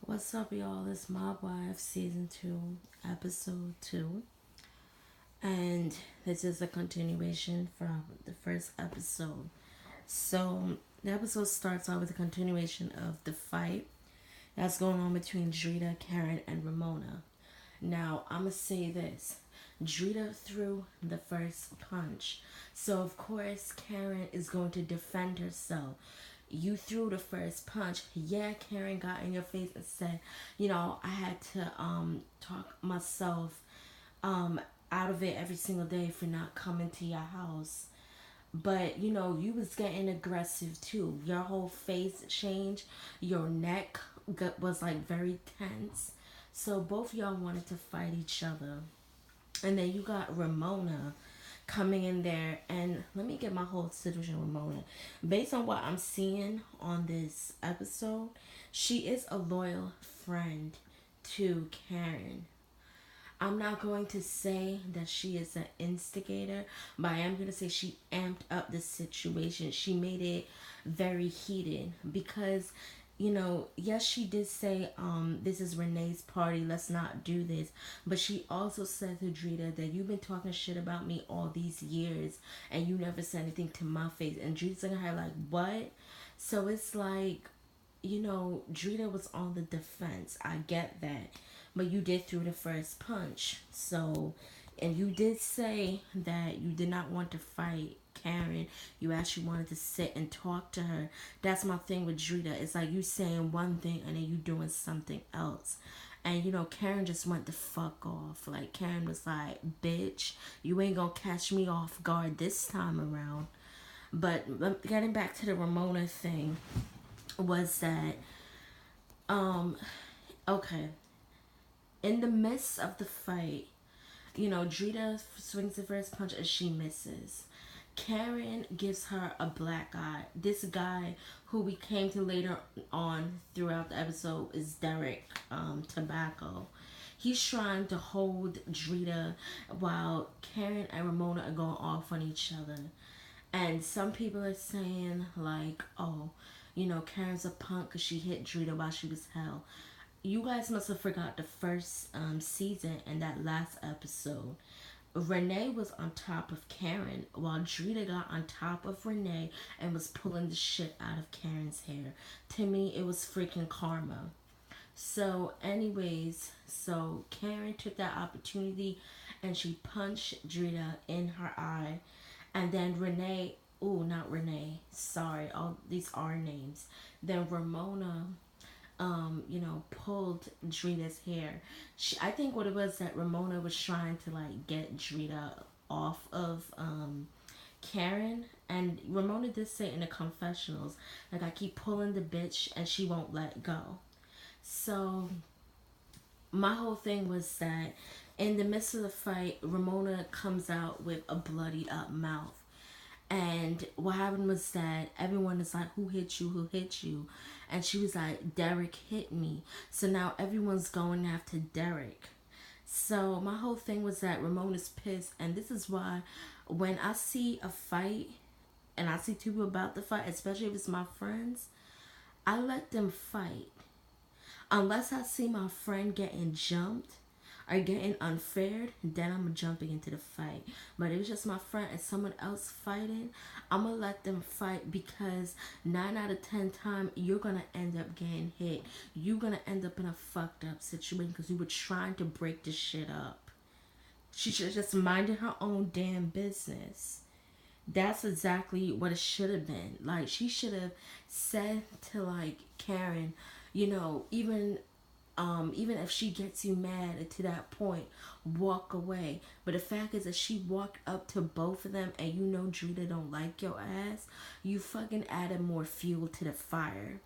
What's up, y'all? It's Mob Wife Season 2, Episode 2. And this is a continuation from the first episode. So, the episode starts off with a continuation of the fight that's going on between Drita, Karen, and Ramona. Now, I'm going to say this. Drita threw the first punch. So, of course, Karen is going to defend herself. You threw the first punch. Yeah, Karen got in your face and said, I had to talk myself um out of it every single day for not coming to your house. But you was getting aggressive too. Your whole face changed. Your neck was like very tense. So both y'all wanted to fight each other. And then you got Ramona coming in there, and let me get my whole situation with Ramona. Based on what I'm seeing on this episode, she is a loyal friend to Karen. I'm not going to say that she is an instigator, but I am going to say she amped up the situation. She made it very heated because, yes, she did say, this is Renee's party, let's not do this. But she also said to Drita that you've been talking shit about me all these years and you never said anything to my face. And Drita's looking at her like, what? So it's like, Drita was on the defense. I get that. But you did throw the first punch. So, and you did say that you did not want to fight Karen. You actually wanted to sit and talk to her. That's my thing with Drita. It's like you saying one thing and then you doing something else. And Karen just went the fuck off. Like Karen was like, bitch, you ain't gonna catch me off guard this time around. But getting back to the Ramona thing, was that okay, in the midst of the fight, Drita swings the first punch and she misses. Karen gives her a black eye. This guy, who we came to later on throughout the episode, is Derek Tobacco. He's trying to hold Drita while Karen and Ramona are going off on each other. And some people are saying, like, oh, Karen's a punk because she hit Drita while she was hell. You guys must have forgot the first season and that last episode. Renee was on top of Karen while Drita got on top of Renee and was pulling the shit out of Karen's hair. To me, it was freaking karma. So, anyways, so Karen took that opportunity and she punched Drita in her eye. And then Renee, oh, not Renee, sorry, all these are names. Then Ramona, pulled Drita's hair. I think what it was that Ramona was trying to like get Drita off of Karen, and Ramona did say in the confessionals, like, I keep pulling the bitch and she won't let go. So my whole thing was that in the midst of the fight, Ramona comes out with a bloodied up mouth. And what happened was that everyone is like, who hit you? Who hit you? And she was like, Derek hit me. So now everyone's going after Derek. So my whole thing was that Ramona's pissed. And this is why when I see a fight and I see two people about to fight, especially if it's my friends, I let them fight. Unless I see my friend getting jumped or getting unfair, then I'm jumping into the fight. But if it's just my friend and someone else fighting, I'm gonna let them fight because 9 out of 10 times you're gonna end up getting hit. You're gonna end up in a fucked up situation because you were trying to break this shit up. She should have just minded her own damn business. That's exactly what it should have been. Like, she should have said to, like, Karen, even if she gets you mad to that point, walk away. But the fact is that she walked up to both of them and Drita don't like your ass, you fucking added more fuel to the fire.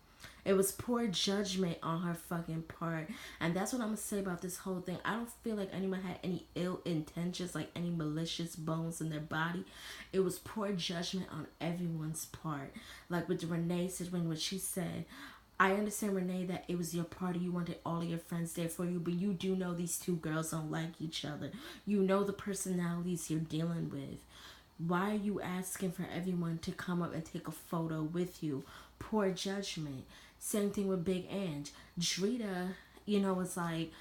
It was poor judgment on her fucking part. And that's what I'm gonna say about this whole thing. I don't feel like anyone had any ill intentions, like any malicious bones in their body. It was poor judgment on everyone's part. Like with Renee said when she said, I understand, Renee, that it was your party. You wanted all of your friends there for you, but you do know these two girls don't like each other. You know the personalities you're dealing with. Why are you asking for everyone to come up and take a photo with you? Poor judgment. Same thing with Big Ange. Drita, was like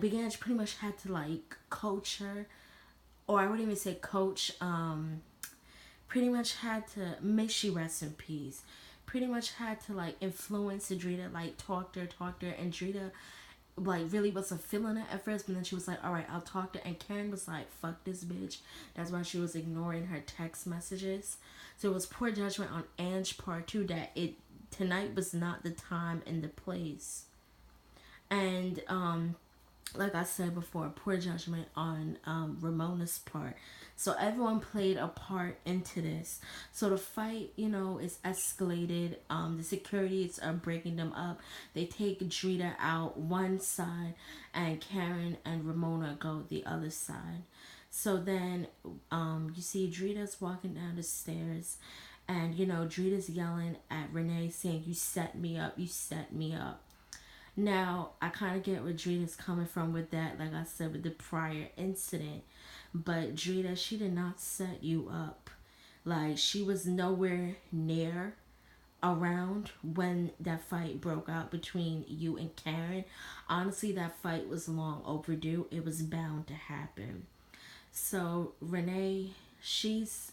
Big Ange pretty much had to like coach her, or I wouldn't even say coach. Pretty much had to make she rest in peace. Pretty much had to like influence Drita, like talk to her, and Drita like really wasn't feeling it at first, but then she was like, all right, I'll talk to her. And Karen was like, fuck this bitch. That's why she was ignoring her text messages. So it was poor judgment on Ange's part too, that tonight was not the time and the place. And like I said before, poor judgment on Ramona's part. So everyone played a part into this. So the fight, is escalated. The securities are breaking them up. They take Drita out one side, and Karen and Ramona go the other side. So then you see Drita's walking down the stairs, and Drita's yelling at Renee, saying, "You set me up. You set me up." Now, I kind of get where Drita's coming from with that, like I said, with the prior incident. But Drita, she did not set you up. Like, she was nowhere near around when that fight broke out between you and Karen. Honestly, that fight was long overdue. It was bound to happen. So Renee, she's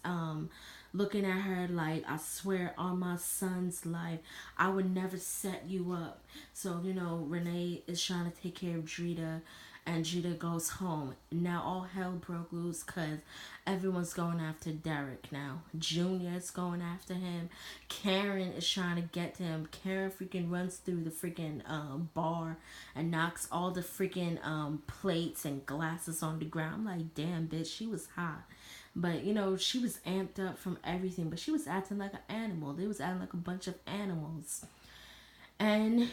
looking at her like, I swear on my son's life, I would never set you up. So, Renee is trying to take care of Drita, and Drita goes home. Now all hell broke loose because everyone's going after Derek now. Junior is going after him. Karen is trying to get to him. Karen freaking runs through the freaking bar and knocks all the freaking plates and glasses on the ground. I'm like, damn, bitch, she was hot. But, she was amped up from everything. But she was acting like an animal. They was acting like a bunch of animals. And,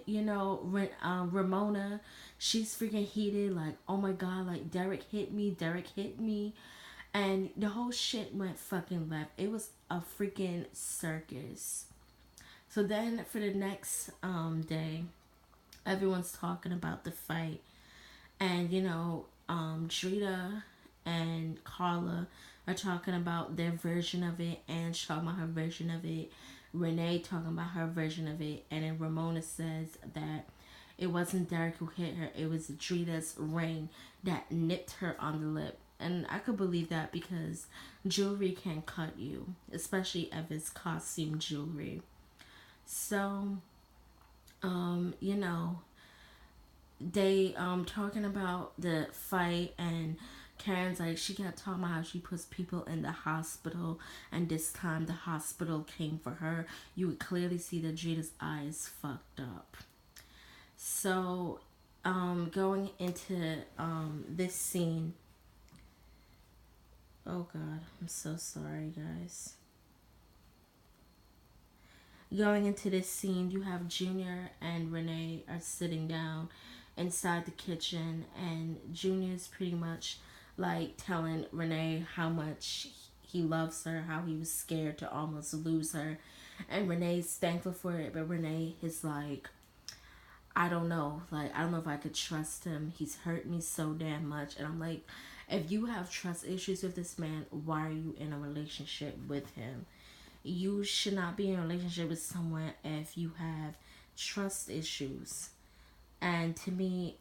Ramona, she's freaking heated. Like, oh my God, like, Derek hit me. Derek hit me. And the whole shit went fucking left. It was a freaking circus. So then for the next day, everyone's talking about the fight. And, Drita and Carla are talking about their version of it, and talking about her version of it, Renee talking about her version of it, and then Ramona says that it wasn't Derek who hit her, it was Drita's ring that nipped her on the lip. And I could believe that because jewelry can cut you, especially if it's costume jewelry. So, they talking about the fight, and Karen's like, she kept talking about how she puts people in the hospital, and this time the hospital came for her. You would clearly see that Drita's eyes fucked up. So going into this scene, oh God, I'm so sorry guys. Going into this scene, you have Junior and Renee are sitting down inside the kitchen, and Junior's pretty much like telling Renee how much he loves her, how he was scared to almost lose her. And Renee's thankful for it, but Renee is like, I don't know. Like, I don't know if I could trust him. He's hurt me so damn much. And I'm like, if you have trust issues with this man, why are you in a relationship with him? You should not be in a relationship with someone if you have trust issues. And to me,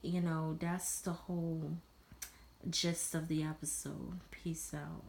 that's the whole gist of the episode. Peace out.